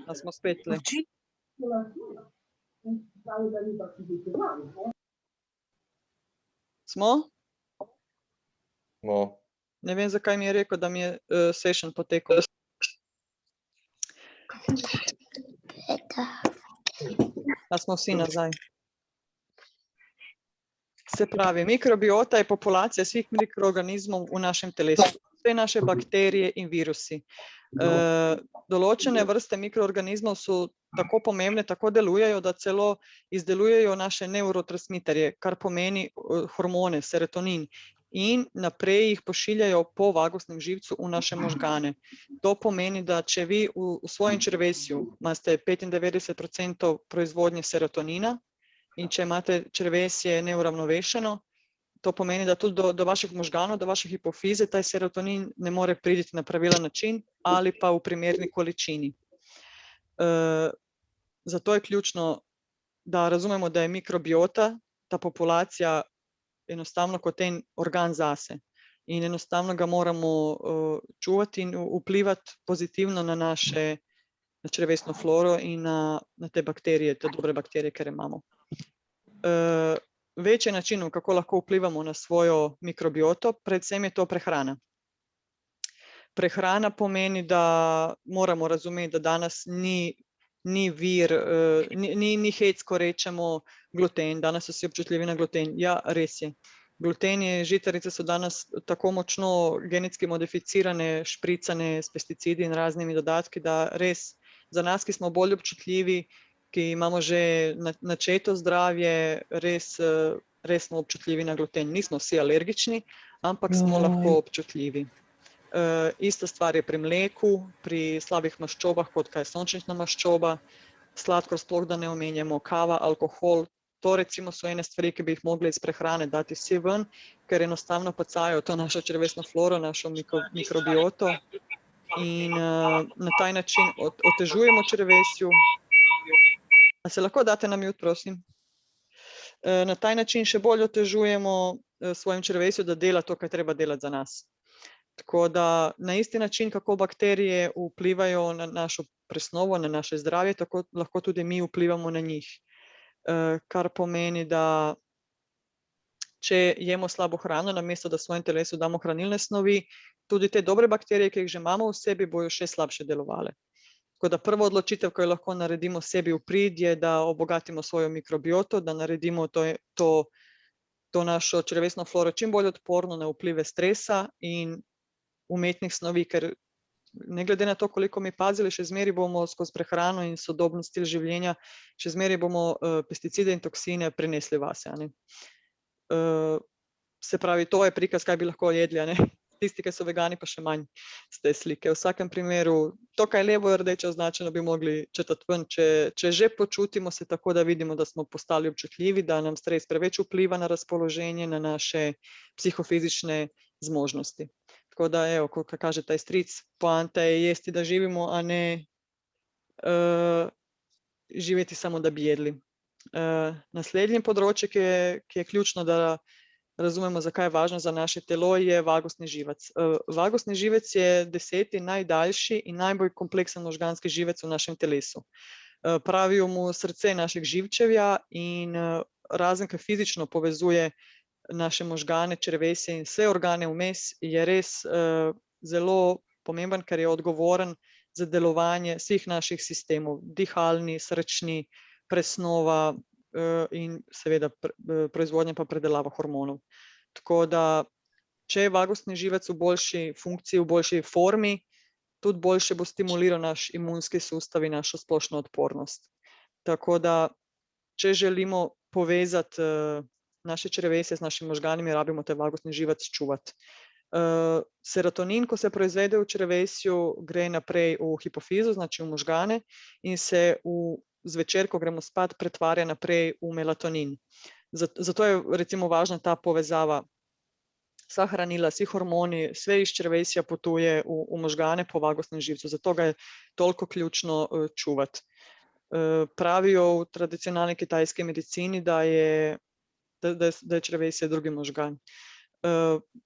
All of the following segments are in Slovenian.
Da smo spet le. Smo? No. Ne vem, zakaj mi je rekel, da mi je session potekal. Da smo vsi nazaj. Se pravi, mikrobiota je populacija svih mikroorganizmov v našem telesu. Vse naše bakterije in virusi. Določene vrste mikroorganizmov so tako pomembne, tako delujejo, da celo izdelujejo naše neurotransmiterje, kar pomeni hormone, serotonin. In naprej jih pošiljajo po vagusnem živcu v naše možgane. To pomeni, da če vi v svojem črevesju imate 95% proizvodnje serotonina in če imate črevesje neuravnovešeno, to pomeni, da tudi do vaših možganov, do vaše hipofize taj serotonin ne more priti na pravilen način ali pa v primerni količini. Zato je ključno, da razumemo, da je mikrobiota, ta populacija, enostavno kot en organ zase. In enostavno ga moramo čuvati in vplivati pozitivno na naše črevesno floro in na te bakterije, te dobre bakterije, ker imamo. Več je načinov, kako lahko vplivamo na svojo mikrobioto, predvsem je to prehrana. Prehrana pomeni, da moramo razumeti, da danes ni vir, ni hec, ko rečemo gluten, danes so vsi občutljivi na gluten. Ja, res je. Gluten je, žitarice so danes tako močno genetski modificirane, špricane s pesticidi in raznimi dodatki, da res za nas, ki smo bolj občutljivi, ki imamo že načeto zdravje, res smo občutljivi na gluten. Nismo vsi alergični, ampak smo lahko občutljivi. Ista stvar je pri mleku, pri slabih maščobah, kot kaj je sončnična maščoba, sladkor sploh da ne omenjamo, kava, alkohol, to recimo so ene stvari, ki bi jih mogli iz prehrane dati vsi ven, ker enostavno pacajo to našo črevesno floro, našo mikrobioto in na taj način otežujemo črevesju. A se lahko date na mute, prosim? Na taj način še bolj otežujemo svojim črevesju, da dela to, kaj treba delati za nas. Tako da na isti način, kako bakterije vplivajo na našo presnovo, na naše zdravje, tako lahko tudi mi vplivamo na njih. Kar pomeni, da če jemo slabo hrano, namesto da svojem telesu damo hranilne snovi, tudi te dobre bakterije, ki jih že imamo v sebi, bojo še slabše delovale. Tako da prva odločitev, ko jo lahko naredimo sebi v prid, je, da obogatimo svojo mikrobioto, da naredimo to našo črevesno floro čim bolj odporno na vplive stresa in umetnih snovi, ker ne glede na to, koliko mi pazili, še zmeraj bomo skozi prehrano in sodoben stil življenja, še zmeraj bomo pesticide in toksine prinesli vase. Se pravi, to je prikaz, kaj bi lahko jedli, tisti, ki so vegani, pa še manj z te slike. V vsakem primeru, to, kaj je levo rdeče označeno, bi mogli četati ven, če že počutimo se tako, da vidimo, da smo postali občutljivi, da nam stres preveč vpliva na razpoloženje, na naše psihofizične zmožnosti. Tako da, evo, kot kaže taj stric, poanta je jesti, da živimo, a ne živeti samo, da bi jedli. Naslednje področje, ki je ključno, da razumemo, zakaj je važno za naše telo, je vagusni živec. Vagusni živec je 10. najdaljši in najbolj kompleksen možganski živec v našem telesu. Pravijo mu srce našeg živčevja in razen, ki fizično povezuje naše možgane, črevesje in vse organe vmes, je res zelo pomemben, ker je odgovoren za delovanje vseh naših sistemov, dihalni, srčni, presnova in seveda proizvodnja pa predelava hormonov. Tako da, če je vagusni živec v boljši funkciji, v boljši formi, tudi boljše bo stimuliral naš imunski sustav in našo splošno odpornost. Tako da, če želimo povezati naše črevesje z našimi možganimi, rabimo te vagusni živec čuvati. Serotonin, ko se proizvede v črevesju, gre naprej v hipofizo, znači v možgane, in se zvečer, ko gremo spat, pretvarja naprej v melatonin. Zato je recimo važna ta povezava. Vsa hranila, vsi hormoni, sve iz črevesja potuje v možgane po vagusnem živcu, zato ga je toliko ključno čuvati. Pravijo v tradicionalni kitajski medicini, da je črevesje drugi možgan.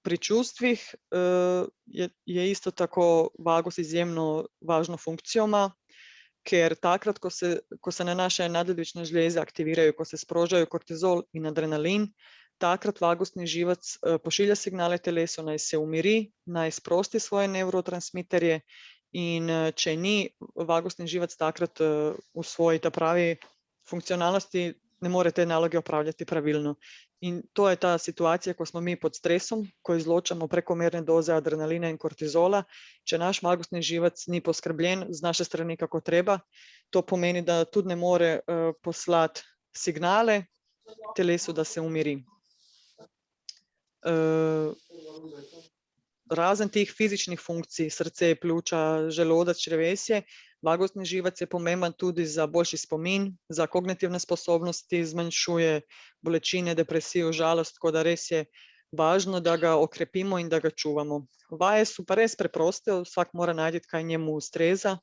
Pri čustvih je isto tako vagus izjemno važno funkcijo ima, ker takrat, ko se na naše nadledvične žleze aktivirajo, ko se sprožajo kortizol in adrenalin, takrat vagusni živac pošilja signale telesu, naj se umiri, naj sprosti svoje nevrotransmiterje in če ni vagusni živac takrat v svoji ta pravi funkcionalnosti, ne more te naloge opravljati pravilno. In to je ta situacija, ko smo mi pod stresom, ko izločamo prekomerne doze adrenalina in kortizola. Če naš vagusni živac ni poskrbljen z naše strani kako treba, to pomeni, da tudi ne more poslati signale telesu, da se umiri. Razen teh fizičnih funkcij, srce, pljuča, želodec, črevesje, vagusni živac je pomemben tudi za boljši spomin, za kognitivne sposobnosti, zmanjšuje bolečine, depresijo, žalost, tako da res je važno, da ga okrepimo in da ga čuvamo. Vaje so pa res preproste, vsak mora najti, kaj njemu ustreza.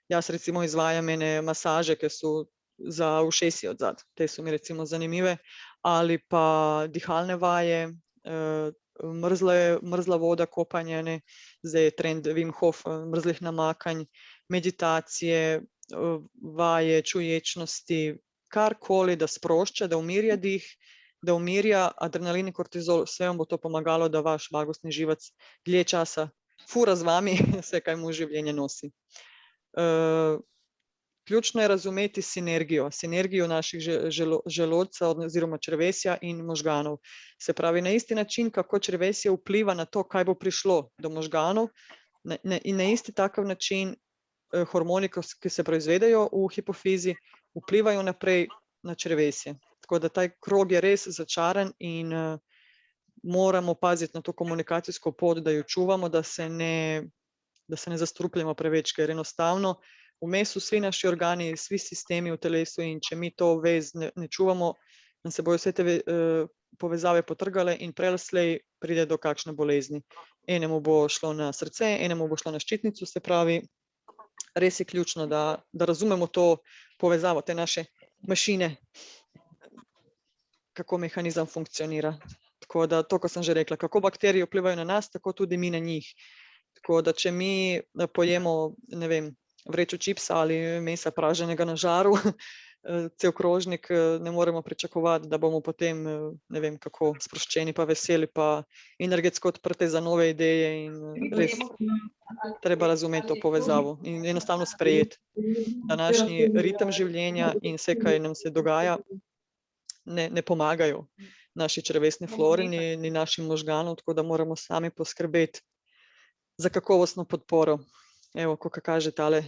Jaz recimo izvajam ene masaže, ki so za ušesi odzad, te so mi recimo zanimive, ali pa dihalne vaje, mrzla voda, kopanje, ne? Zdaj je trend Wim Hof, mrzlih namakanj, meditacije, vaje, čuječnosti, karkoli, da sprošča, da umirja dih, da umirja adrenalin in kortizol, vse vam bo to pomagalo, da vaš vagusni živac dlje časa fura z vami, vse, kaj mu življenje nosi. Ključno je razumeti sinergijo naših želodca oziroma črevesja in možganov. Se pravi, na isti način, kako črevesje vpliva na to, kaj bo prišlo do možganov, in na isti takav način hormoni, ki se proizvedejo v hipofizi, vplivajo naprej na črevesje. Tako da ta krog je res začaran in moramo paziti na to komunikacijsko pot, da jo čuvamo, da se ne zastrupljamo preveč, ker enostavno vmes so vsi naši organi, vsi sistemi v telesu in če mi to vez ne čuvamo, nam se bojo vse te povezave potrgale in prej ali slej pride do kakšne bolezni. Enemu bo šlo na srce, enemu bo šlo na ščitnico, se pravi, res je ključno, da razumemo to povezavo, te naše mašine, kako mehanizem funkcionira. Tako da to, ko sem že rekla, kako bakterije vplivajo na nas, tako tudi mi na njih. Tako da če mi pojemo, ne vem, vrečo čipsa ali mesa praženega na žaru, cel krožnik, ne moremo pričakovati, da bomo potem, ne vem kako, sproščeni pa veseli pa energetsko odprti za nove ideje in res treba razumeti to povezavo in enostavno sprejeti današnji ritem življenja in vse, kaj nam se dogaja, ne pomagajo naši črevesni flori, ni našim možganom, tako da moramo sami poskrbeti za kakovostno podporo. Evo, ko kaže tale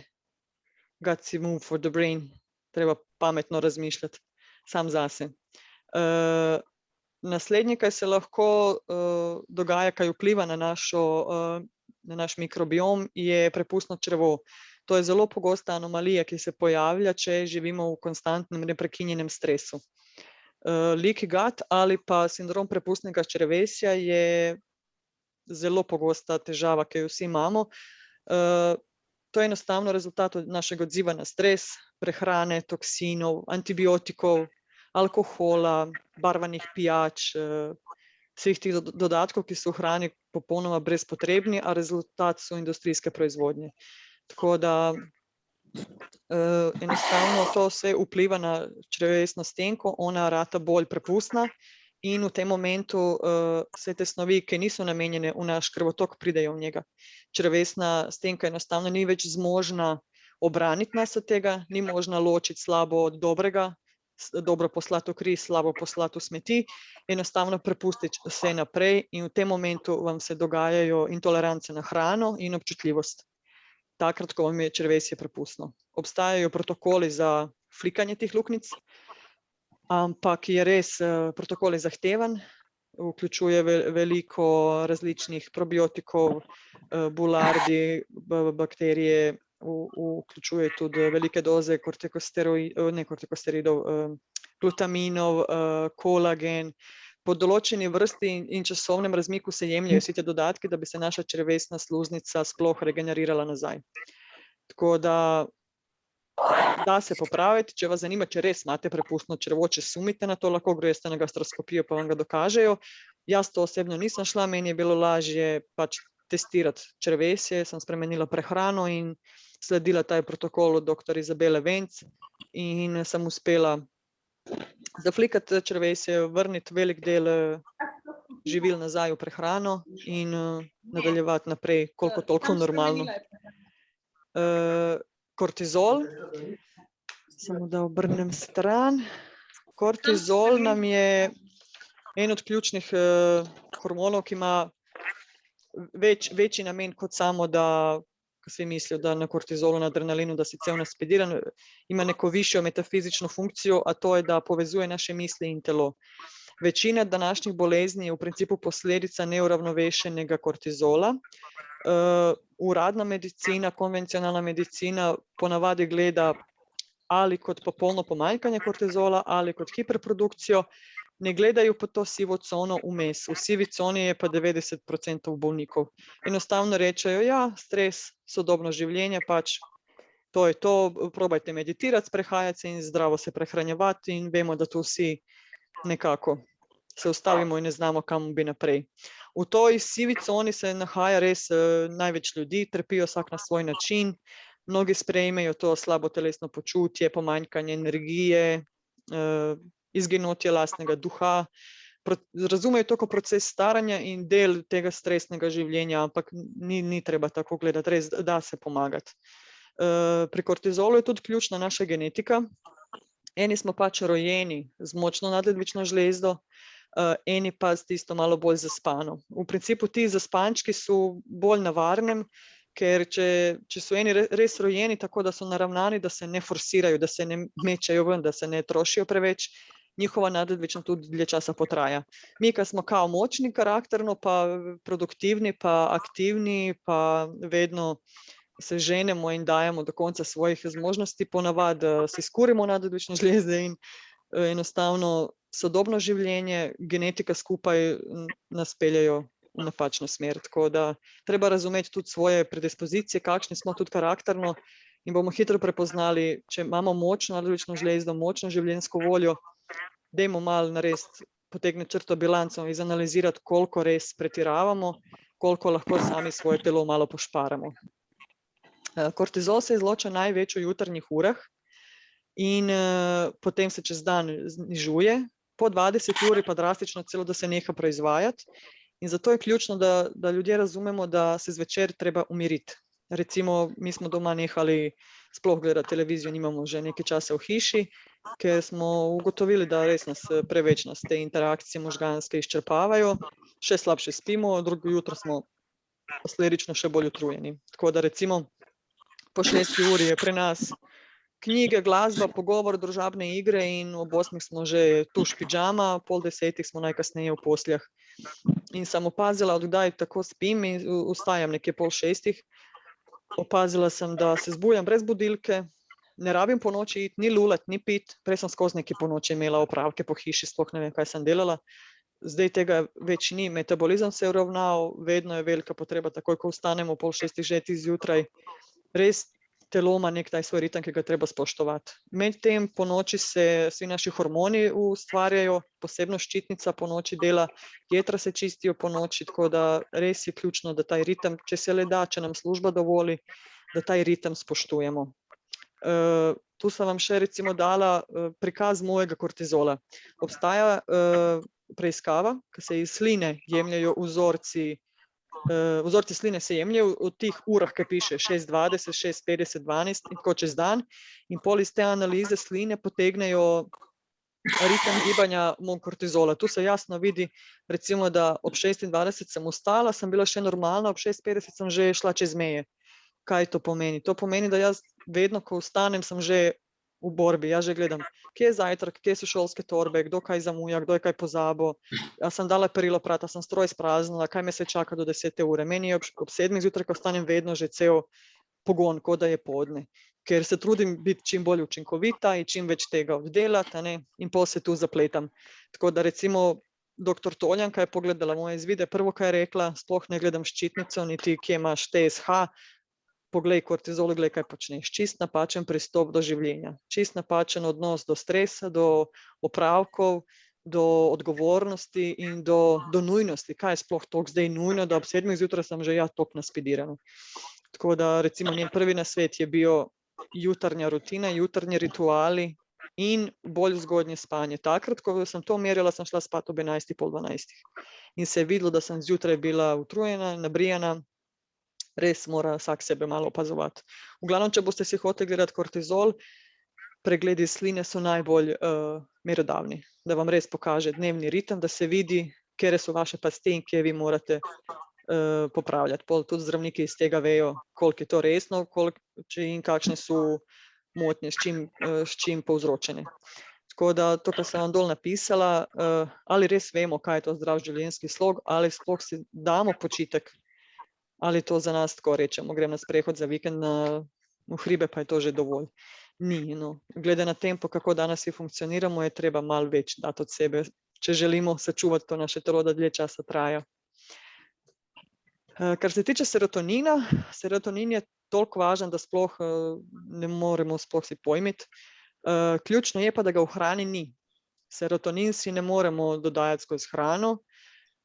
gutsy move for the brain, treba pametno razmišljati sam zase. Naslednje, kaj se lahko dogaja, kaj vpliva na naš mikrobiom, je prepustno črevo. To je zelo pogosta anomalija, ki se pojavlja, če živimo v konstantnem neprekinjenem stresu. Leaky gut ali pa sindrom prepustnega črevesja je zelo pogosta težava, ki jo vsi imamo. To je enostavno rezultat našega odziva na stres, prehrane, toksinov, antibiotikov, alkohola, barvanih pijač, vseh teh dodatkov, ki so v hrani popolnoma brezpotrebni, a rezultat so industrijske proizvodnje. Tako da enostavno to vse vpliva na črevesno stenko, ona rata bolj prepustna in v tem momentu vse te snovi, ki niso namenjene v naš krvotok, pridejo v njega. Črevesna stenka enostavno ni več zmožna obraniti nas od tega, ni možna ločiti slabo od dobrega, dobro poslati v kri, slabo poslati v smeti, enostavno prepustiti vse naprej in v tem momentu vam se dogajajo intolerance na hrano in občutljivost. Takrat, ko vam je črevesje prepustno. Obstajajo protokoli za flikanje teh luknjic, ampak je res protokol je zahteven, vključuje veliko različnih probiotikov, bulardi, bakterije, vključuje tudi velike doze glutaminov, kolagen. Po določeni vrsti in časovnem razmiku se jemljejo vsi ti dodatki, da bi se naša črevesna sluznica sploh regenerirala nazaj. Tako da se popraviti, če vas zanima, če res imate prepustno črevo, če sumite na to, lahko greste na gastroskopijo, pa vam ga dokažejo. Jaz to osebno nisem šla, meni je bilo lažje pač testirati črevesje, sem spremenila prehrano in sledila taj protokol od dr. Izabele Venc in sem uspela zaflikati črevesje, vrniti velik del živil nazaj v prehrano in nadaljevati naprej, koliko toliko normalno. Kortizol, samo da obrnem stran. Kortizol nam je en od ključnih hormonov, ki ima večji namen kot samo, da vsi mislijo, da na kortizolu, na adrenalinu, da si cel naspediran, ima neko višjo metafizično funkcijo, a to je, da povezuje naše misli in telo. Večina današnjih bolezni je v principu posledica neuravnovešenega kortizola. Uradna medicina, konvencionalna medicina ponavadi gleda ali kot popolno pomanjkanje kortizola ali kot hiperprodukcijo, ne gledajo pa to sivo cono vmes. V sivi coni je pa 90% bolnikov. Enostavno rečejo, ja, stres, sodobno življenje, pač to je to, probajte meditirati, sprehajati se in zdravo se prehranjevati in vemo, da to vsi nekako se ustavimo in ne znamo, kam bi naprej. V toj sivi coni se nahaja res največ ljudi, trpijo vsak na svoj način, mnogi sprejmejo to slabo telesno počutje, pomanjkanje energije, izginotje lastnega duha, razumejo to kot proces staranja in del tega stresnega življenja, ampak ni treba tako gledati, res da se pomagati. Pri kortizolu je tudi ključna naša genetika. Eni smo pač rojeni z močno nadledvično žlezdo, eni pa s tisto malo bolj zaspano. V principu ti zaspančki so bolj na varnem, ker če so eni res rojeni tako, da so naravnani, da se ne forsirajo, da se ne mečejo ven, da se ne trošijo preveč, njihova nadledvična tudi dlje časa potraja. Mi, ki smo kao močni karakterno, pa produktivni, pa aktivni, pa vedno se ženemo in dajemo do konca svojih zmožnosti, ponavadi si skurimo nadledvične žlezde in enostavno sodobno življenje, genetika skupaj nas peljejo v napačno smer. Tako da treba razumeti tudi svoje predispozicije, kakšni smo tudi karakterno in bomo hitro prepoznali, če imamo močno nadledvično žlezdo, močno življenjsko voljo, dajmo malo narediti, potegniti črto bilanco in izanalizirati, koliko res pretiravamo, koliko lahko sami svoje telo malo pošparamo. Kortizol se izloča največ v jutarnjih urah in potem se čez dan znižuje, po 20 uri pa drastično celo, da se neha proizvajati. In zato je ključno, da ljudje razumemo, da se zvečer treba umiriti. Recimo, mi smo doma nehali sploh gledati televizijo, nimamo že nekaj časa v hiši, ker smo ugotovili, da res nas preveč te interakcije možganske izčrpavajo, še slabše spimo, drugo jutro smo posledično še bolj utrujeni. Tako da recimo po 6 uri je pri nas knjige, glasba, pogovor, družabne igre in ob 8 smo že tuš pidžama, pol 10 smo najkasneje v posljah. In sem opazila, odkdaj tako spim in vstajam nekje pol 6. Opazila sem, da se zbujam brez budilke, ne rabim po noči iti, ni lulat, ni pit, prej sem skozi nekaj po noči imela opravke po hiši, sploh ne vem, kaj sem delala. Zdaj tega več ni, metabolizem se je uravnal, vedno je velika potreba, takoj ko vstanemo pol 6 že zjutraj, res telo ima nek taj svoj ritem, ki ga treba spoštovati. Medtem po noči se vsi naši hormoni ustvarjajo, posebno ščitnica po noči dela, jetra se čistijo po noči, tako da res je ključno, da taj ritem, če se le da, če nam služba dovoli, da taj ritem spoštujemo. Tu sem vam še recimo dala prikaz mojega kortizola. Obstaja preiskava, ki se iz sline jemljajo vzorci sline se jemljajo v teh urah, ki piše 6:20, 6:50, 12 in tako čez dan in pol iz te analize sline potegnejo ritem gibanja moj kortizola. Tu se jasno vidi, recimo, da ob 26 sem vstala, sem bila še normalna, ob 6:50 sem že šla čez meje. Kaj to pomeni? To pomeni, da jaz vedno, ko vstanem, sem že v borbi, jaz že gledam, kje je zajtrk, kje so šolske torbe, kdo kaj zamuja, kdo je kaj pozabil, jaz sem dala perilo prati, sem stroj spraznila, kaj me se čaka do 10 ure. Meni je ob 7 zjutraj, ko vstanem, vedno že cel pogon, kot da je podne, ker se trudim biti čim bolj učinkovita in čim več tega oddelati, ne? In pol se tu zapletam. Tako da recimo dr. Toljanka je pogledala moje izvide, prvo, kaj je rekla, sploh ne gledam ščitnico, niti kje imaš TSH, poglej kortizol, glej, kaj počneš. Čist napačen pristop do življenja, čist napačen odnos do stresa, do opravkov, do odgovornosti in do nujnosti, kaj je sploh toliko zdaj nujno, da ob 7 zjutraj sem že ja toliko naspidirana. Tako da recimo njen prvi nasvet je bil jutarnja rutina, jutarnji rituali in bolj zgodnje spanje. Takrat, ko sem to merila, sem šla spat ob 11, pol 12. In se je videlo, da sem zjutraj bila utrujena, nabrijana, res mora vsak sebe malo opazovati. V glavnem, če boste si hoteli gledati kortizol, pregledi sline so najbolj merodavni, da vam res pokaže dnevni ritem, da se vidi, kje so vaše pasti in kje vi morate popravljati. Pol tudi zdravniki iz tega vejo, koliko je to resno, in kakšne so motnje, s čim povzročene. Tako da to, kar sem vam dol napisala, ali res vemo, kaj je to zdrav življenjski slog, ali sploh si damo počitek, ali to za nas tako rečemo, grem na sprehod za vikend v hribe, pa je to že dovolj. Ni, no. Glede na tempo, kako danes si funkcioniramo, je treba malo več dati od sebe, če želimo sačuvati to naše telo, da dlje časa traja. Kar se tiče serotonina, serotonin je toliko važen, da sploh ne moremo sploh si pojmiti. Ključno je pa, da ga v hrani ni. Serotonin si ne moremo dodajati skozi hrano,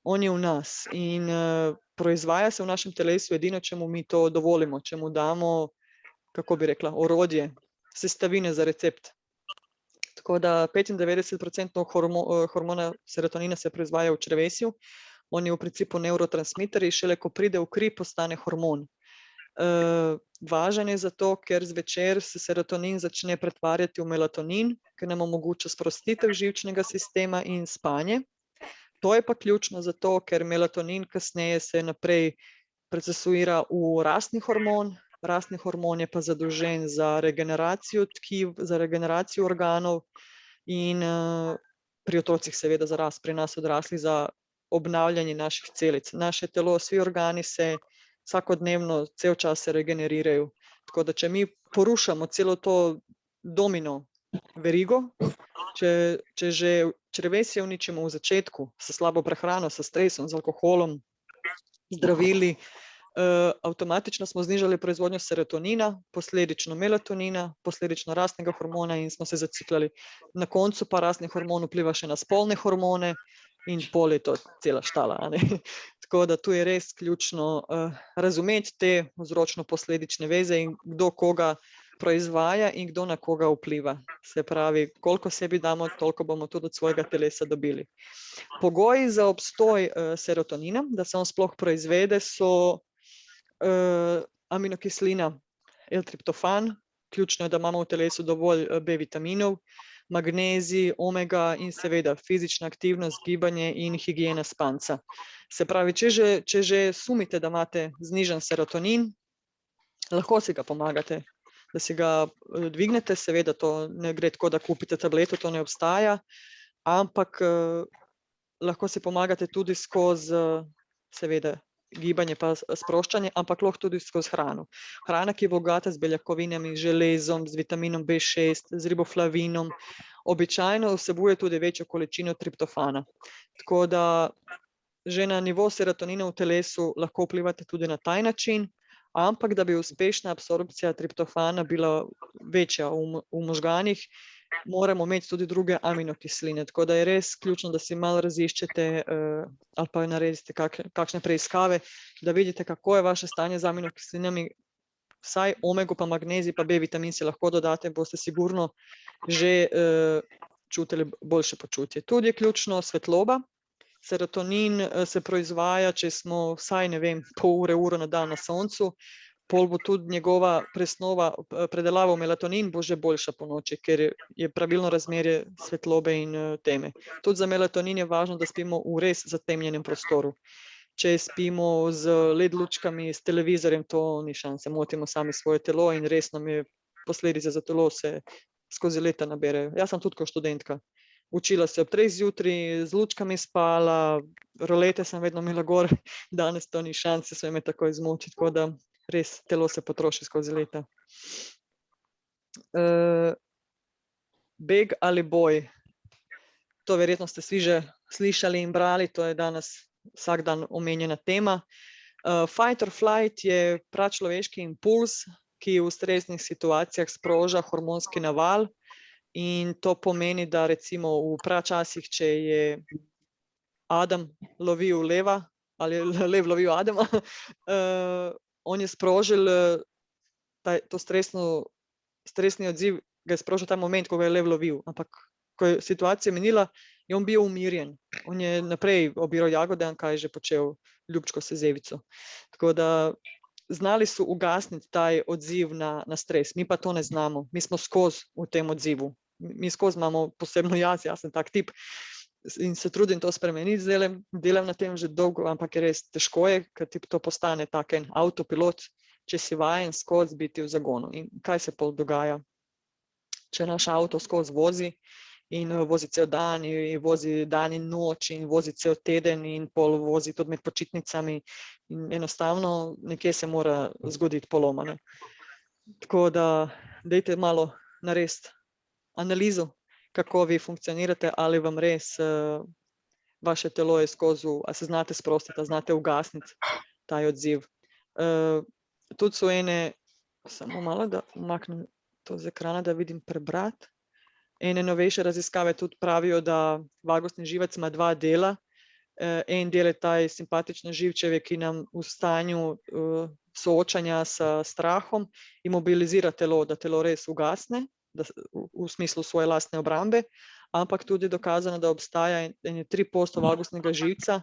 on je v nas in proizvaja se v našem telesu edino, če mu mi to dovolimo, če mu damo, kako bi rekla, orodje, sestavine za recept. Tako da 95% hormona serotonina se proizvaja v črevesju, on je v principu neurotransmiter in šele ko pride v kri, postane hormon. Važen je zato, ker zvečer se serotonin začne pretvarjati v melatonin, ker nam omogoča sprostitev živčnega sistema in spanje. To je pa ključno zato, ker melatonin kasneje se naprej procesuira v rastni hormon. Rastni hormon je pa zadolžen za regeneracijo tkiv, za regeneracijo organov in pri otrocih seveda za rast, pri nas odrasli za obnavljanje naših celic. Naše telo, vsi organi se vsakodnevno, cel čas se regenerirajo. Tako da, če mi porušamo celo to domino verigo, če že črevesje uničimo v začetku, s slabo prehrano, s stresom, z alkoholom, zdravili, avtomatično smo znižali proizvodnjo serotonina, posledično melatonina, posledično rastnega hormona in smo se zaciklali. Na koncu pa rastni hormon vpliva še na spolne hormone in pol je to cela štala. Tako da tu je res ključno razumeti te vzročno-posledične veze in kdo koga proizvaja in kdo na koga vpliva. Se pravi, koliko sebi damo, toliko bomo tudi od svojega telesa dobili. Pogoji za obstoj serotonina, da se on sploh proizvede, so aminokislina L-triptofan, ključno je, da imamo v telesu dovolj B vitaminov, magnezij, omega in seveda fizična aktivnost, gibanje in higiena spanca. Se pravi, če že sumite, da imate znižan serotonin, lahko si ga pomagate, da si ga dvignete, seveda to ne gre tako, da kupite tableto, to ne obstaja, ampak lahko si pomagate tudi skozi seveda gibanje pa sproščanje, ampak lahko tudi skozi hrano. Hrana, ki je bogata z beljakovinami, železom, z vitaminom B6, z riboflavinom, običajno vsebuje tudi večjo količino triptofana. Tako da že na nivo serotonina v telesu lahko vplivate tudi na taj način, ampak da bi uspešna absorpcija triptofana bila večja v možganih, moramo imeti tudi druge aminokisline. Tako da je res ključno, da si malo raziščete ali pa naredite kakšne preiskave, da vidite, kako je vaše stanje z aminokislinami. Vsaj omego pa magnezij pa B vitamin si lahko dodate, boste sigurno že čutili boljše počutje. Tudi je ključno svetloba. Serotonin se proizvaja, če smo vsaj, ne vem, pol ure, uro na dan na soncu, pol bo tudi njegova presnova, predelava v melatonin bo že boljša po noči, ker je pravilno razmerje svetlobe in teme. Tudi za melatonin je važno, da spimo v res zatemnjenem prostoru. Če spimo z LED lučkami, s televizorjem, to ni šanse, motimo sami svoje telo in res nam je posledice za telo se skozi leta naberejo. Jaz sem tudi kot študentka. Učila se ob 3 zjutraj, z lučkami spala, rolete sem vedno imela gor, danes to ni šanse, se me tako izmoči, tako da res telo se potroši skozi leta. Beg ali boj? To verjetno ste vsi že slišali in brali, to je danes vsak dan omenjena tema. Fight or flight je pračloveški impuls, ki v stresnih situacijah sproža hormonski naval, In to pomeni, da recimo v pračasih, če je Adam lovil leva ali lev lovil Adama, on je sprožil to stresni odziv, ga je sprožil ta moment, ko ga je lev lovil. Ampak ko je situacija minila, je on bil umirjen. On je naprej obiral jagode, in kaj je že počel, ljubčko se zevico. Tako da znali so ugasniti taj odziv na stres. Mi pa to ne znamo. Mi smo skozi v tem odzivu. Mi skozi imamo, posebno jaz sem tak tip, in se trudim to spremeniti, delam na tem že dolgo, ampak je res težko je, ker ti to postane tak en avtopilot, če si vajen skozi biti v zagonu. In kaj se pol dogaja? Če naš avto skozi vozi in vozi cel dan, in vozi dan in noč, in vozi cel teden, in pol vozi tudi med počitnicami, in enostavno nekje se mora zgoditi poloma, ne. Tako da dajte malo narediti analizo, kako vi funkcionirate, ali vam res vaše telo je skozi, ali se znate sprostiti, ali znate ugasniti taj odziv. Tudi so ene, samo malo, da umaknem to z ekrana, da vidim prebrati. Ene novejše raziskave tudi pravijo, da vagusni živec ima dva dela. En del je taj simpatični živčev, ki nam v stanju soočanja s strahom imobilizira telo, da telo res ugasne, v smislu svoje lastne obrambe, ampak tudi dokazano, da obstaja 3% vagusnega živca,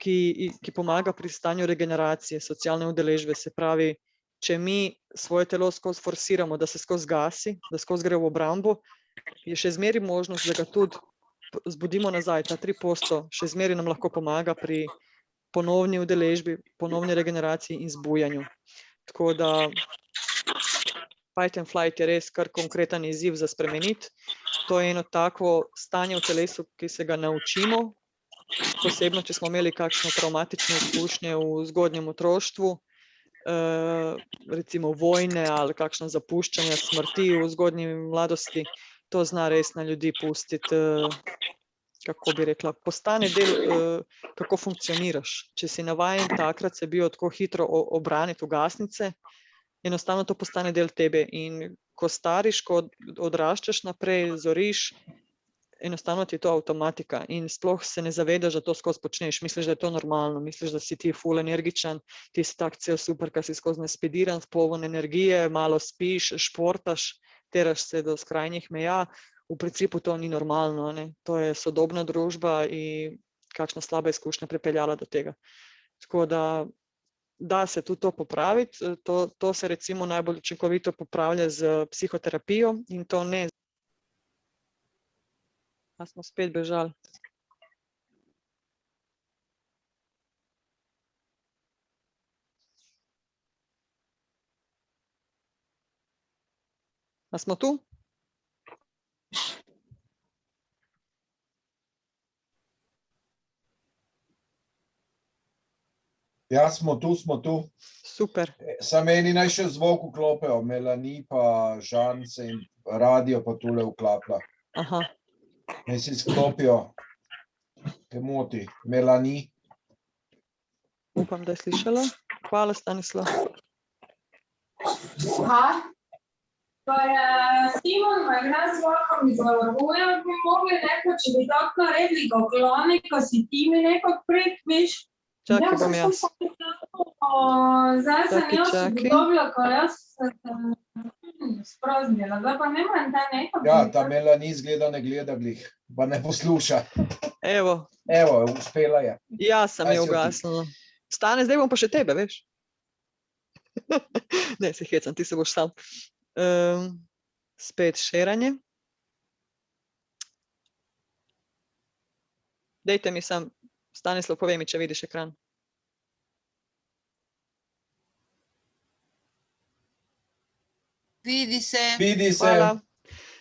ki pomaga pri stanju regeneracije, socialne udeležbe. Se pravi, če mi svoje telo skozi forsiramo, da se skozi gasi, da skozi gre v obrambo, je še zmeri možnost, da ga tudi zbudimo nazaj. Ta 3% še zmeri nam lahko pomaga pri ponovni udeležbi, ponovni regeneraciji in zbujanju. Tako da fight and flight je res kar konkreten izziv za spremeniti. To je eno tako stanje v telesu, ki se ga naučimo, posebno, če smo imeli kakšne travmatične izkušnje v zgodnjem otroštvu, recimo vojne ali kakšno zapuščanje, smrti v zgodnji mladosti, to zna res na ljudi pustiti, kako bi rekla, postane del, kako funkcioniraš. Če si navajen takrat se bil tako hitro obraniti ugasnice, enostavno to postane del tebe. In ko stariš, ko odraščaš naprej, zoriš, enostavno ti je to avtomatika in sploh se ne zavedaš, da to skozi počneš. Misliš, da je to normalno, misliš, da si ti ful energičen, ti si tak cel super, ker si skozi naspediran, poln energije, malo spiš, športaš, teraš se do skrajnih meja. V principu to ni normalno, ne. To je sodobna družba in kakšna slaba izkušnja pripeljala do tega. Tako da se tudi to popraviti. To se recimo najbolj učinkovito popravlja z psihoterapijo in to ne. A smo spet bežali? A smo tu? Ja, smo tu. Super. Samo eni naj še zvok vklopijo, Melani pa Žan se jim radio pa tule vklaplja. Aha. Naj si sklopijo, te moti. Melani. Upam, da je slišala. Hvala, Stanislav. Simon me gre z vlakom iz Vrhuja, bi mogli neko, če bi tako naredili goglane, ko si ti mi nekako prek, veš. Čakaj, bom jaz. Zdaj sem jaz Čakaj. dobila, ko jaz sem sproznila, zdaj pa nemam ta nekako. Ja, ta Melani izgleda ne gleda glih, pa ne posluša. Evo. Evo, uspela je. Ja, sem je ugasnila. Stane, zdaj bom pa še tebe, veš. Ne, se hecam, ti se boš sam. Spet šeranje. Dejte mi sam, Stanislav, povej mi, če vidiš ekran. Vidi se. Vidi se. Hvala.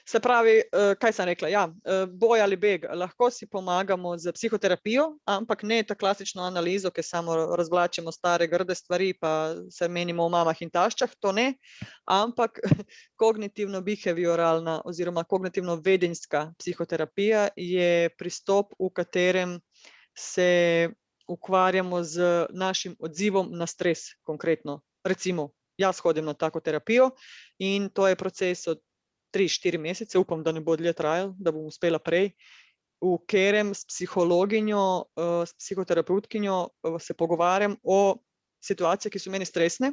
Se pravi, kaj sem rekla? Ja, boj ali beg. Lahko si pomagamo z psihoterapijo, ampak ne ta klasično analizo, ki samo razvlačimo stare grde stvari, pa se menimo o mamah in taščah, to ne. Ampak kognitivno-behavioralna oziroma kognitivno-vedenjska psihoterapija je pristop, v katerem se ukvarjamo z našim odzivom na stres konkretno. Recimo, jaz hodim na tako terapijo in to je proces od 3-4 mesece, upam, da ne bo dlje trajalo, da bom uspela prej, v katerem s psihologinjo, s psihoterapevtkinjo se pogovarjam o situacijah, ki so meni stresne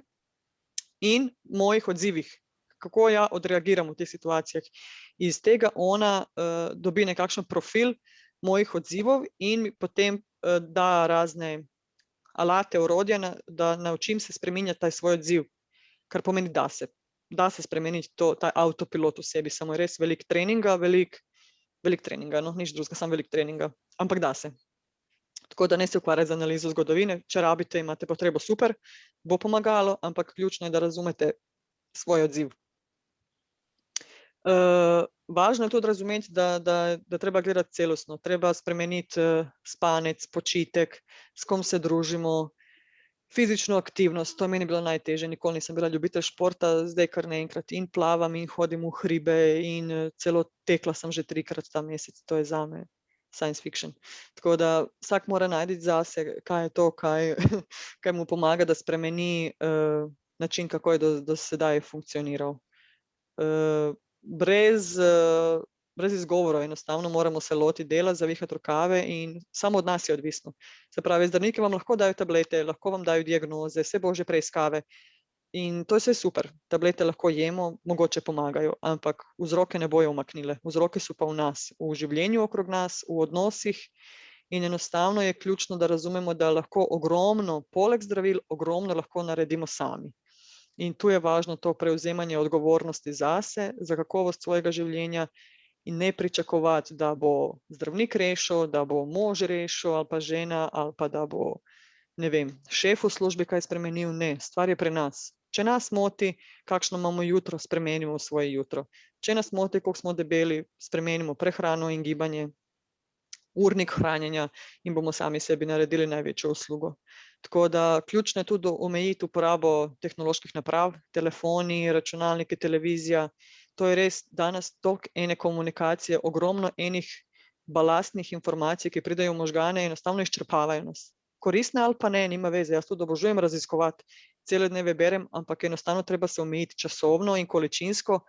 in mojih odzivih, kako ja odreagiram v teh situacijah. Iz tega ona dobi nekakšen profil mojih odzivov in mi potem da razne alate, orodja, da naučim se spreminjati taj svoj odziv, kar pomeni, da se spremeniti ta avtopilot v sebi, samo je res veliko treninga, veliko treninga, no, nič drugega, samo veliko treninga, ampak da se. Tako da ne se ukvarjati z analizo zgodovine, če rabite, imate potrebo, super, bo pomagalo, ampak ključno je, da razumete svoj odziv. Važno je tudi razumeti, da treba gledati celostno, treba spremeniti spanec, počitek, s kom se družimo, fizično aktivnost, to je meni bilo najtežje, nikoli nisem bila ljubitelj športa, zdaj kar naenkrat in plavam in hodim v hribe in celo tekla sem že 3-krat ta mesec, to je zame science fiction. Tako da vsak mora najti zase, kaj je to, kaj mu pomaga, da spremeni način, kako je do sedaj funkcioniral. Brez izgovorov, enostavno moramo se loti dela, zavihati rokave in samo od nas je odvisno. Se pravi, zdravniki vam lahko dajo tablete, lahko vam dajo diagnoze, vse bo že preiskave in to je vse super. Tablete lahko jemo, mogoče pomagajo, ampak vzroke ne bojo umaknile. Vzroki so pa v nas, v življenju okrog nas, v odnosih in enostavno je ključno, da razumemo, da lahko ogromno, poleg zdravil, ogromno lahko naredimo sami. In tu je važno to prevzemanje odgovornosti zase, za kakovost svojega življenja in ne pričakovati, da bo zdravnik rešil, da bo mož rešil ali pa žena ali pa da bo, ne vem, šef v službi kaj spremenil. Ne, stvar je pri nas. Če nas moti, kakšno imamo jutro, spremenimo svoje jutro. Če nas moti, koliko smo debeli, spremenimo prehrano in gibanje, urnik hranjenja in bomo sami sebi naredili največjo uslugo. Tako da ključno je tudi omejiti uporabo tehnoloških naprav, telefoni, računalniki, televizija. To je res danes toliko ene komunikacije, ogromno enih balastnih informacij, ki pridejo v možgane in enostavno izčrpavajo nas. Koristne ali pa ne, nima veze, jaz tudi obožujem raziskovati, cele dneve berem, ampak enostavno treba se omejiti časovno in količinsko,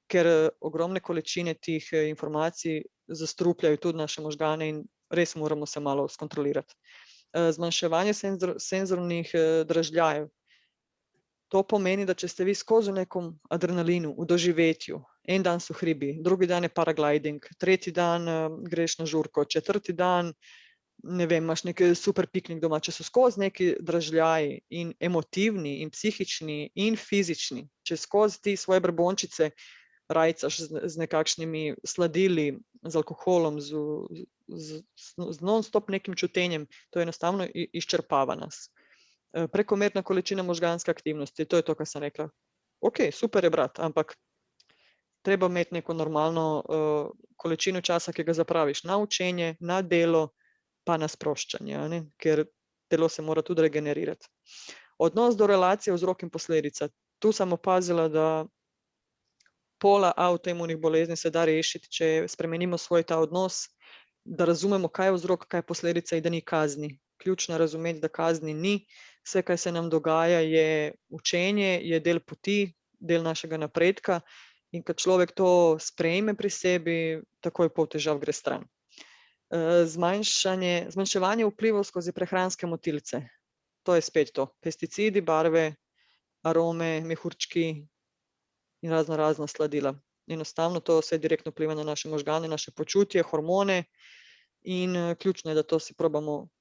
ker ogromne količine teh informacij zastrupljajo tudi naše možgane in res moramo se malo skontrolirati. Zmanjševanje senzornih dražljajev. To pomeni, da če ste vi skozi v nekom adrenalinu, v doživetju, en dan so hribi, drugi dan je paragliding, tretji dan greš na žurko, četrti dan, ne vem, imaš neki super piknik doma, če so skozi neki dražljaji in emotivni in psihični in fizični, če skozi ti svoje brbončice rajcaš z nekakšnimi sladili, z alkoholom, z non-stop nekim čutenjem, to enostavno izčrpava nas. Prekomerna količina možganske aktivnosti, to je to, kar sem rekla. Ok, super je brat, ampak treba imeti neko normalno količino časa, ki ga zapraviš na učenje, na delo, pa na sproščanje, ne? Ker telo se mora tudi regenerirati. Odnos do relacije, vzrok in posledica. Tu sem opazila, da pola avtoimunih bolezni se da rešiti, če spremenimo svoj ta odnos, da razumemo, kaj je vzrok, kaj je posledica in da ni kazni. Ključno je razumeti, da kazni ni. Vse, kaj se nam dogaja, je učenje, je del poti, del našega napredka in kad človek to sprejme pri sebi, takoj pol težav gre stran. Zmanjševanje vplivov skozi prehranske motilce. To je spet to. Pesticidi, barve, arome, mehurčki in razna sladila. Enostavno to vse direktno vpliva na naše možgane, naše počutje, hormone in ključno je, da to si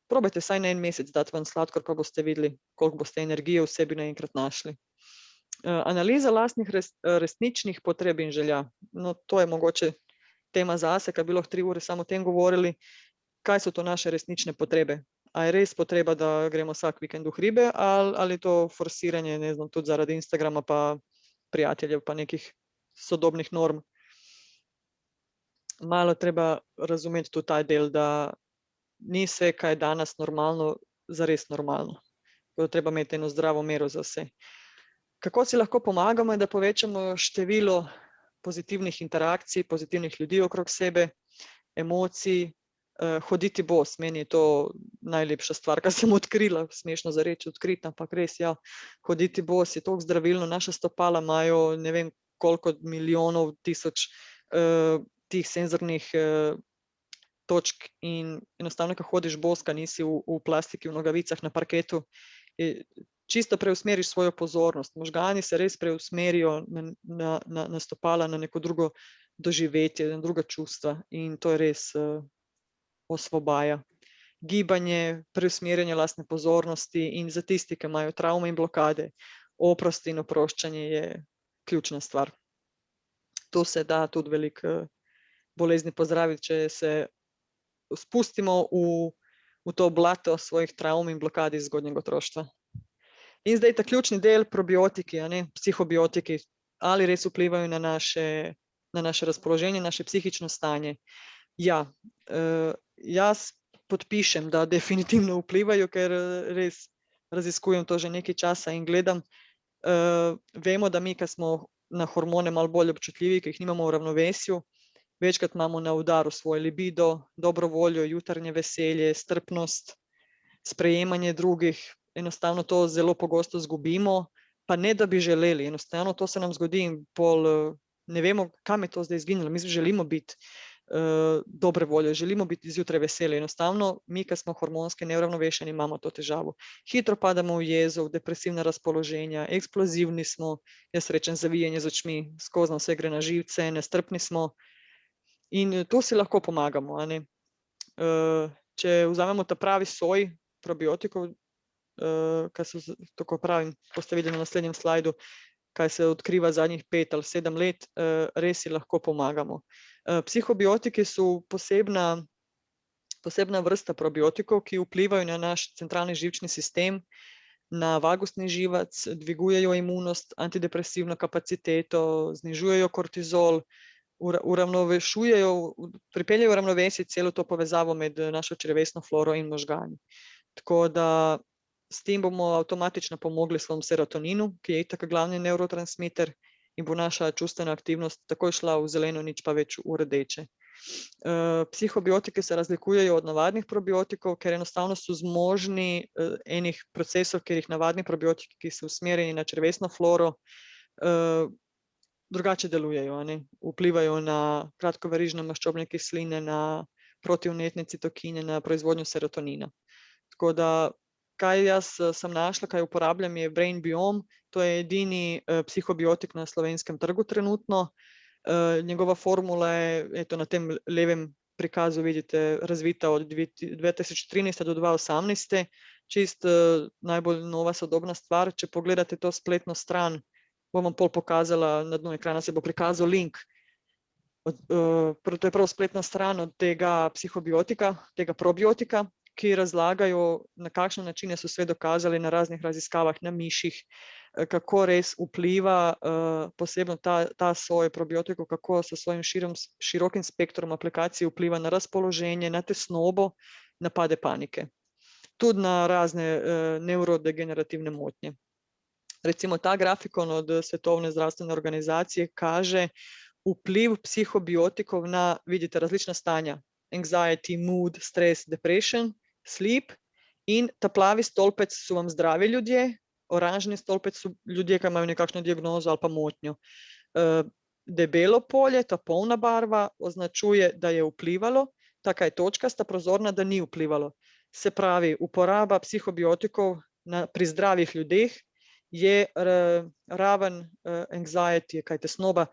probajte vsaj na en mesec dati ven sladkor, pa boste videli, koliko boste energije v sebi naenkrat našli. Analiza lastnih resničnih potreb in želja. No, to je mogoče tema zase, kaj bi lahko 3 ure samo o tem govorili, kaj so to naše resnične potrebe. A je res potreba, da gremo vsak vikend v hribe, ali to forsiranje, ne znam, tudi zaradi Instagrama pa prijateljev pa nekih sodobnih norm. Malo treba razumeti tudi ta del, da ni vse, kaj je danes normalno, zares normalno. Treba imeti eno zdravo mero za vse. Kako si lahko pomagamo, je, da povečamo število pozitivnih interakcij, pozitivnih ljudi okrog sebe, emocij, hoditi bos. Meni je to najlepša stvar, kar sem odkrila, smešno za reči odkriti, ampak res, ja, hoditi bos je toliko zdravilno, naša stopala imajo, ne vem, koliko milijonov, tisoč tih senzornih točk in enostavno, ko hodiš boska, nisi v plastiki, v nogavicah na parketu, čisto preusmeriš svojo pozornost. Možgani se res preusmerijo na stopala, na neko drugo doživetje, na druga čustva in to je res osvobaja. Gibanje, preusmerjanje lastne pozornosti in za tisti, ki imajo travme in blokade, oprost in oproščanje je ključna stvar. To se da tudi veliko bolezni pozdraviti, če se spustimo v to blato svojih travm in blokad iz zgodnjega otroštva. In zdaj ta ključni del, probiotiki, psihobiotiki, ali res vplivajo na naše razpoloženje, naše psihično stanje. Ja, jaz podpišem, da definitivno vplivajo, ker res raziskujem to že nekaj časa in gledam. Vemo, da mi, ki smo na hormone malo bolj občutljivi, ki jih nimamo v ravnovesju, večkrat imamo na udaru svoj libido, dobro voljo, jutranje veselje, strpnost, sprejemanje drugih. Enostavno to zelo pogosto zgubimo, pa ne da bi želeli. Enostavno to se nam zgodi in pol ne vemo, kam je to zdaj izginilo. Mi želimo biti dobre volje, želimo biti zjutraj veseli. Enostavno mi, ki smo hormonski neuravnovešeni, imamo to težavo. Hitro padamo v jezo, v depresivna razpoloženja, eksplozivni smo, jaz rečem zavijanje z očmi, skozi nam vse gre na živce, nestrpni smo. In tu si lahko pomagamo. Če vzamemo ta pravi soj probiotikov, kaj so, tako pravim, boste videli na naslednjem slajdu, kaj se odkriva zadnjih 5 ali 7 let, res si lahko pomagamo. Psihobiotiki so posebna vrsta probiotikov, ki vplivajo na naš centralni živčni sistem, na vagusni živac, dvigujejo imunost, antidepresivno kapaciteto, znižujejo kortizol, uravnovešujejo, pripeljejo v ravnovesje celo to povezavo med našo črevesno floro in možgani. Tako da s tem bomo avtomatično pomogli svojemu serotoninu, ki je itak glavni nevrotransmiter in bo naša čustvena aktivnost takoj šla v zeleno, nič pa več v rdeče. Psihobiotiki se razlikujejo od navadnih probiotikov, ker enostavno so zmožni enih procesov, ker jih navadni probiotiki, ki so usmerjeni na črevesno floro, drugače delujejo, vplivajo na kratkoverižne maščobne kisline, na protivnetne citokine, na proizvodnjo serotonina. Tako da, kaj jaz sem našla, kaj uporabljam, je Brain Biome, to je edini psihobiotik na slovenskem trgu trenutno. Njegova formula je, na tem levem prikazu vidite, razvita od 2013 do 2018. Čist najbolj nova sodobna stvar. Če pogledate to spletno stran, bom vam pol pokazala, na dnu ekrana se bo prikazal link. To je prav spletna stran od tega psihobiotika, tega probiotika, ki razlagajo, na kakšne načine so se dokazali na raznih raziskavah na miših, kako res vpliva posebno ta soj probiotikov, kako so svojim širokim spektrom aplikacij vpliva na razpoloženje, na tesnobo, napade panike. Tudi na razne nevrodegenerativne motnje. Recimo ta grafikon od Svetovne zdravstvene organizacije kaže vpliv psihobiotikov na, vidite, različna stanja. Anxiety, mood, stress, depression, sleep, in ta plavi stolpec so vam zdravi ljudje, oranžni stolpec so ljudje, ki imajo nekakšno diagnozo ali pa motnjo. Debelo polje, ta polna barva, označuje, da je vplivalo, taka je točkasta, prozorna, da ni vplivalo. Se pravi, uporaba psihobiotikov pri zdravih ljudeh je raven anxiety, kaj tesnoba,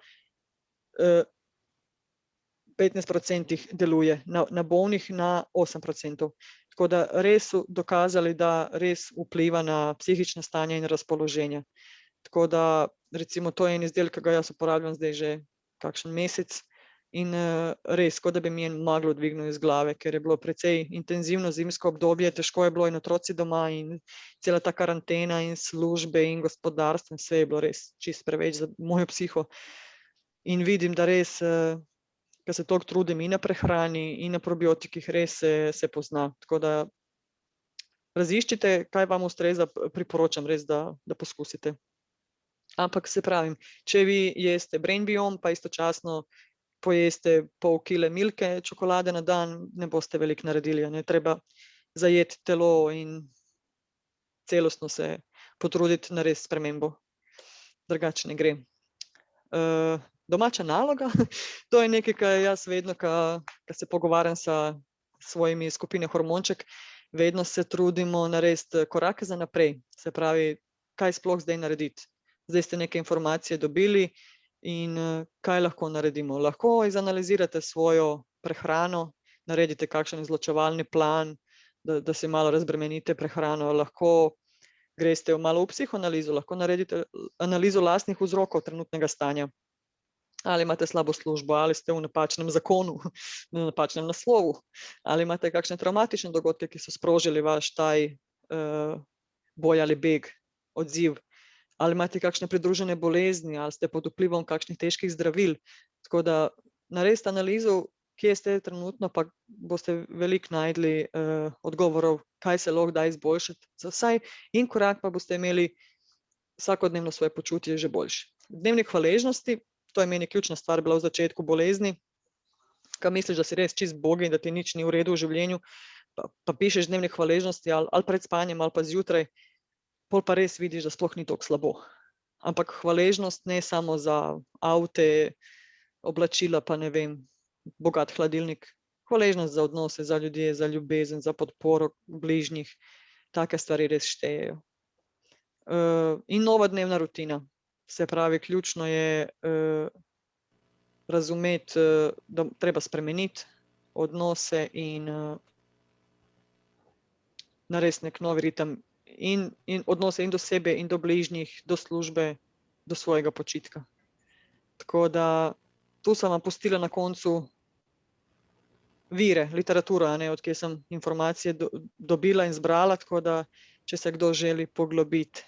15% deluje, na bolnih na 8%. Tako da res so dokazali, da res vpliva na psihično stanje in razpoloženje. Tako da recimo to je en izdelek, ki ga jaz uporabljam zdaj že kakšen mesec in res, kot da bi mi en maglo dvignil iz glave, ker je bilo precej intenzivno zimsko obdobje, težko je bilo in otroci doma in cela ta karantena in službe in gospodarstvo in vse je bilo res čisto preveč za mojo psiho. In vidim, da res, ker se toliko trudim in na prehrani in na probiotikih, res se pozna. Tako da raziščite, kaj vam ustreza, priporočam res, da poskusite. Ampak se pravim, če vi jeste Brain Biome, pa istočasno pojeste pol kile Milke čokolade na dan, ne boste veliko naredili. Treba zajeti telo in celostno se potruditi narediti spremembo. Drugače ne gre. domača naloga. To je nekaj, kar jaz vedno, ko se pogovarjam s svojimi skupine Hormonček, vedno se trudimo narediti korake za naprej. Se pravi, kaj sploh zdaj narediti. Zdaj ste neke informacije dobili in kaj lahko naredimo. Lahko izanalizirate svojo prehrano, naredite kakšen izločevalni plan, da se malo razbremenite prehrano, lahko greste malo v psihoanalizo, lahko naredite analizo lastnih vzrokov trenutnega stanja. Ali imate slabo službo, ali ste v napačnem zakonu, na napačnem naslovu, ali imate kakšne travmatične dogodke, ki so sprožili vaš taj boj ali beg, odziv, ali imate kakšne pridružene bolezni, ali ste pod vplivom kakšnih težkih zdravil. Tako da naredite analizo, kje ste trenutno, pa boste veliko najdli odgovorov, kaj se lahko da izboljšati. Za vsaj en korak pa boste imeli vsakodnevno svoje počutje že boljše. Dnevnik hvaležnosti, to je meni ključna stvar bila v začetku bolezni, ko misliš, da si res čist bogi in da ti nič ni v redu v življenju, pa pišeš dnevnik hvaležnosti ali pred spanjem ali pa zjutraj, pol pa res vidiš, da sploh ni tako slabo. Ampak hvaležnost ne samo za avte, oblačila, pa ne vem, bogat hladilnik. Hvaležnost za odnose, za ljudje, za ljubezen, za podporo bližnjih. Take stvari res štejejo. In nova dnevna rutina. Se pravi, ključno je razumeti, da treba spremeniti odnose in narediti nek novi ritem in odnose in do sebe in do bližnjih, do službe, do svojega počitka. Tako da tu sem vam pustila na koncu vire, literaturo, od kje sem informacije dobila in zbrala, tako da če se kdo želi poglobiti.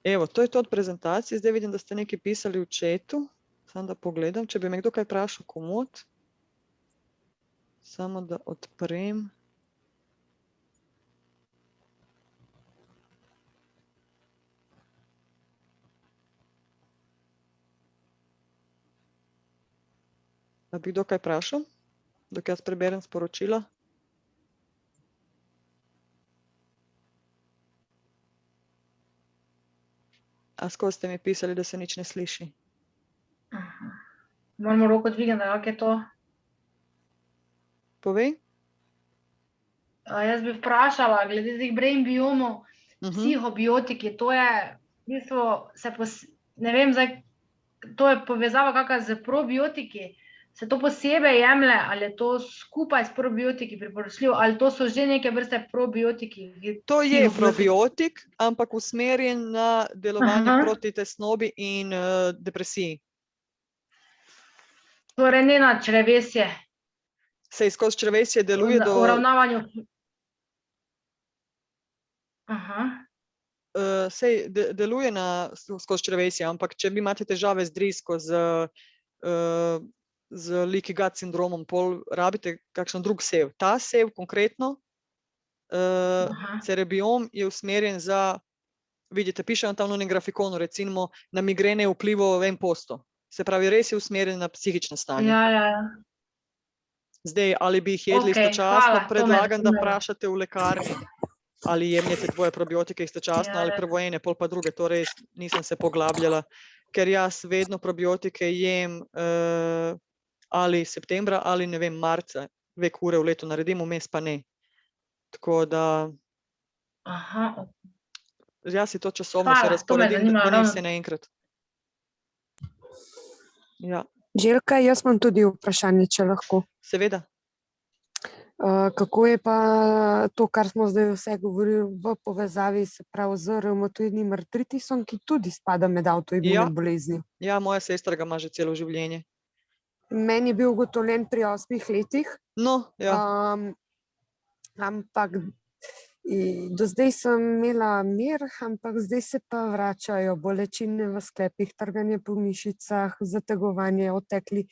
Evo, to je to od prezentacije. Zdaj vidim, da ste nekaj pisali v chatu. Samo da pogledam, če bi me kdo kaj vprašal komot. Samo da odprem. Da bi kdo kaj vprašal, dok jaz preberem sporočila. A skozi ste mi pisali, da se nič ne sliši? Moramo roko dvigati, kako je to? Povej. Jaz bi vprašala, glede teh brain biomov, psihobiotiki, to je v bistvu, ne vem zdaj, to je povezava kakšna z probiotiki, se to posebej jemlje, ali je to skupaj s probiotiki priporočljivo, ali to so že neke vrste probiotiki? To je probiotik, ampak usmerjen na delovanje proti tesnobi in depresiji. Torej ne na črevesje. Sej skozi črevesje deluje do... Uravnavanju. Sej deluje skozi črevesje, ampak če vi imate težave z drisko, z leaky gut sindromom, pol rabite kakšen drug sev. Ta sev konkretno, cerebiom, je usmerjen za, vidite, piše tam na grafikonu, recimo na migrene vplivo 1%. Se pravi, res je usmerjen na psihično stanje. Ja. Zdaj, ali bi jih jedli istočasno, predlagam, da vprašate v lekarni, ali jemljete dvoje probiotike istočasno ali prvo ene, pol pa druge. To res nisem se poglabljala, ker jaz vedno probiotike jem ali septembra ali ne vem, marca, 2 ure v letu naredim, vmes pa ne. Tako da jaz si to časovno se razporedim, da ni vse naenkrat. Ja. Željka, jaz imam tudi vprašanje, če lahko. Seveda. Kako je pa to, kar smo zdaj vse govorili v povezavi, se pravi z revmatoidnim artritisom, ki tudi spada med avtoimune bolezni? Ja, moja sestra ga ima že celo življenje. Meni je bil ugotovljen pri 8 letih. No, ja. Ampak do zdaj sem imela mir, ampak zdaj se pa vračajo bolečine v sklepih, trganje po mišicah, zategovanje, otekli